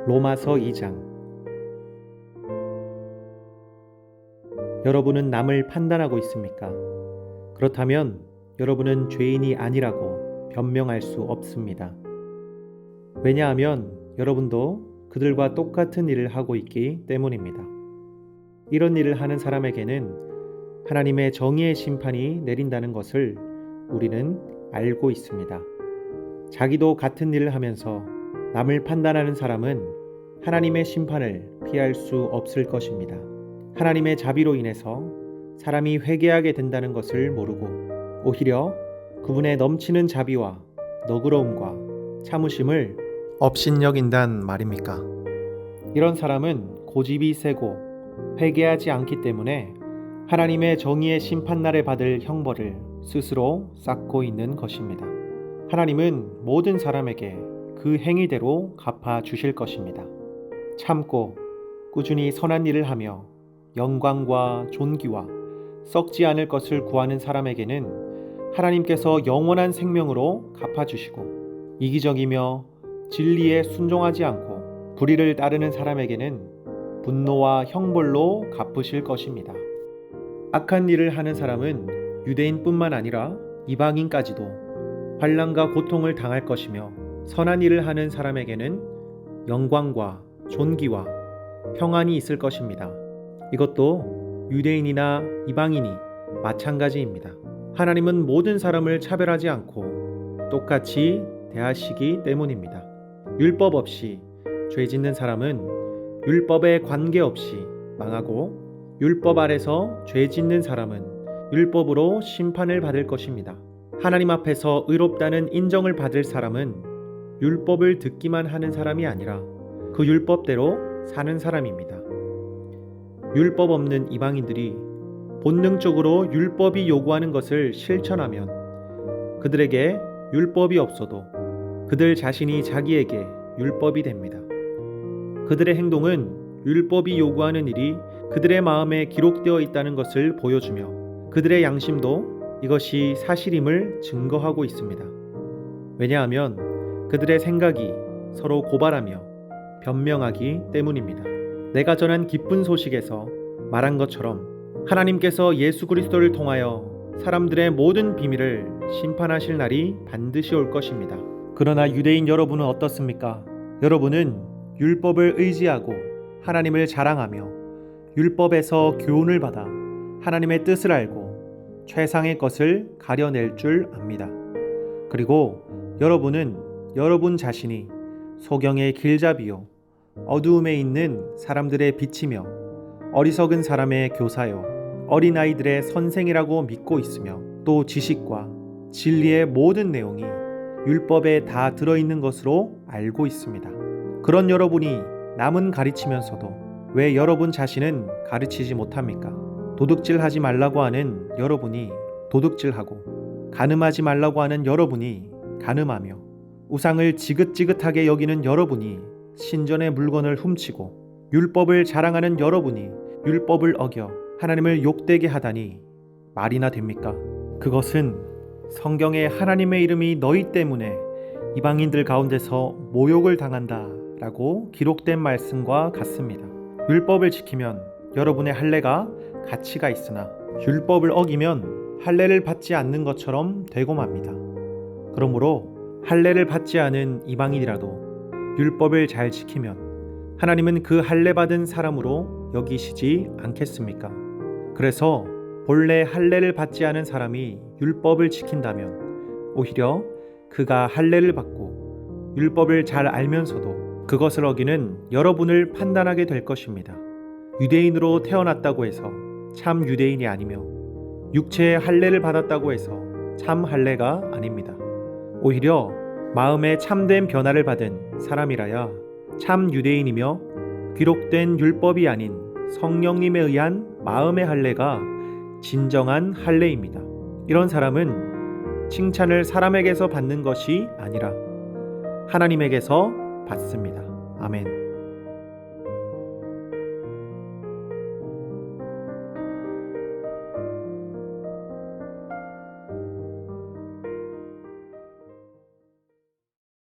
로마서 2장. 여러분은 남을 판단하고 있습니까? 그렇다면 여러분은 죄인이 아니라고 변명할 수 없습니다. 왜냐하면 여러분도 그들과 똑같은 일을 하고 있기 때문입니다. 이런 일을 하는 사람에게는 하나님의 정의의 심판이 내린다는 것을 우리는 알고 있습니다. 자기도 같은 일을 하면서 남을 판단하는 사람은 하나님의 심판을 피할 수 없을 것입니다. 하나님의 자비로 인해서 사람이 회개하게 된다는 것을 모르고 오히려 그분의 넘치는 자비와 너그러움과 참으심을 업신여긴단 말입니까? 이런 사람은 고집이 세고 회개하지 않기 때문에 하나님의 정의의 심판날에 받을 형벌을 스스로 쌓고 있는 것입니다. 하나님은 모든 사람에게 그 행위대로 갚아 주실 것입니다. 참고 꾸준히 선한 일을 하며 영광과 존귀와 썩지 않을 것을 구하는 사람에게는 하나님께서 영원한 생명으로 갚아주시고, 이기적이며 진리에 순종하지 않고 불의를 따르는 사람에게는 분노와 형벌로 갚으실 것입니다. 악한 일을 하는 사람은 유대인뿐만 아니라 이방인까지도 환난과 고통을 당할 것이며, 선한 일을 하는 사람에게는 영광과 존귀와 평안이 있을 것입니다. 이것도 유대인이나 이방인이 마찬가지입니다. 하나님은 모든 사람을 차별하지 않고 똑같이 대하시기 때문입니다. 율법 없이 죄 짓는 사람은 율법에 관계없이 망하고, 율법 아래서 죄 짓는 사람은 율법으로 심판을 받을 것입니다. 하나님 앞에서 의롭다는 인정을 받을 사람은 율법을 듣기만 하는 사람이 아니라 그 율법대로 사는 사람입니다. 율법 없는 이방인들이 본능적으로 율법이 요구하는 것을 실천하면 그들에게 율법이 없어도 그들 자신이 자기에게 율법이 됩니다. 그들의 행동은 율법이 요구하는 일이 그들의 마음에 기록되어 있다는 것을 보여주며, 그들의 양심도 이것이 사실임을 증거하고 있습니다. 왜냐하면 그들의 생각이 서로 고발하며 변명하기 때문입니다. 내가 전한 기쁜 소식에서 말한 것처럼 하나님께서 예수 그리스도를 통하여 사람들의 모든 비밀을 심판하실 날이 반드시 올 것입니다. 그러나 유대인 여러분은 어떻습니까? 여러분은 율법을 의지하고 하나님을 자랑하며 율법에서 교훈을 받아 하나님의 뜻을 알고 최상의 것을 가려낼 줄 압니다. 그리고 여러분은 여러분 자신이 소경의 길잡이요 어두움에 있는 사람들의 빛이며 어리석은 사람의 교사요 어린아이들의 선생이라고 믿고 있으며, 또 지식과 진리의 모든 내용이 율법에 다 들어있는 것으로 알고 있습니다. 그런 여러분이 남은 가르치면서도 왜 여러분 자신은 가르치지 못합니까? 도둑질하지 말라고 하는 여러분이 도둑질하고, 간음하지 말라고 하는 여러분이 간음하며, 우상을 지긋지긋하게 여기는 여러분이 신전의 물건을 훔치고, 율법을 자랑하는 여러분이 율법을 어겨 하나님을 욕되게 하다니 말이나 됩니까? 그것은 성경에 하나님의 이름이 너희 때문에 이방인들 가운데서 모욕을 당한다 라고 기록된 말씀과 같습니다. 율법을 지키면 여러분의 할례가 가치가 있으나 율법을 어기면 할례를 받지 않는 것처럼 되고 맙니다. 그러므로 할례를 받지 않은 이방인이라도 율법을 잘 지키면 하나님은 그 할례 받은 사람으로 여기시지 않겠습니까? 그래서 본래 할례를 받지 않은 사람이 율법을 지킨다면 오히려 그가 할례를 받고 율법을 잘 알면서도 그것을 어기는 여러분을 판단하게 될 것입니다. 유대인으로 태어났다고 해서 참 유대인이 아니며 육체의 할례를 받았다고 해서 참 할례가 아닙니다. 오히려 마음에 참된 변화를 받은 사람이라야 참 유대인이며, 기록된 율법이 아닌 성령님에 의한 마음의 할례가 진정한 할례입니다. 이런 사람은 칭찬을 사람에게서 받는 것이 아니라 하나님에게서 받습니다. 아멘.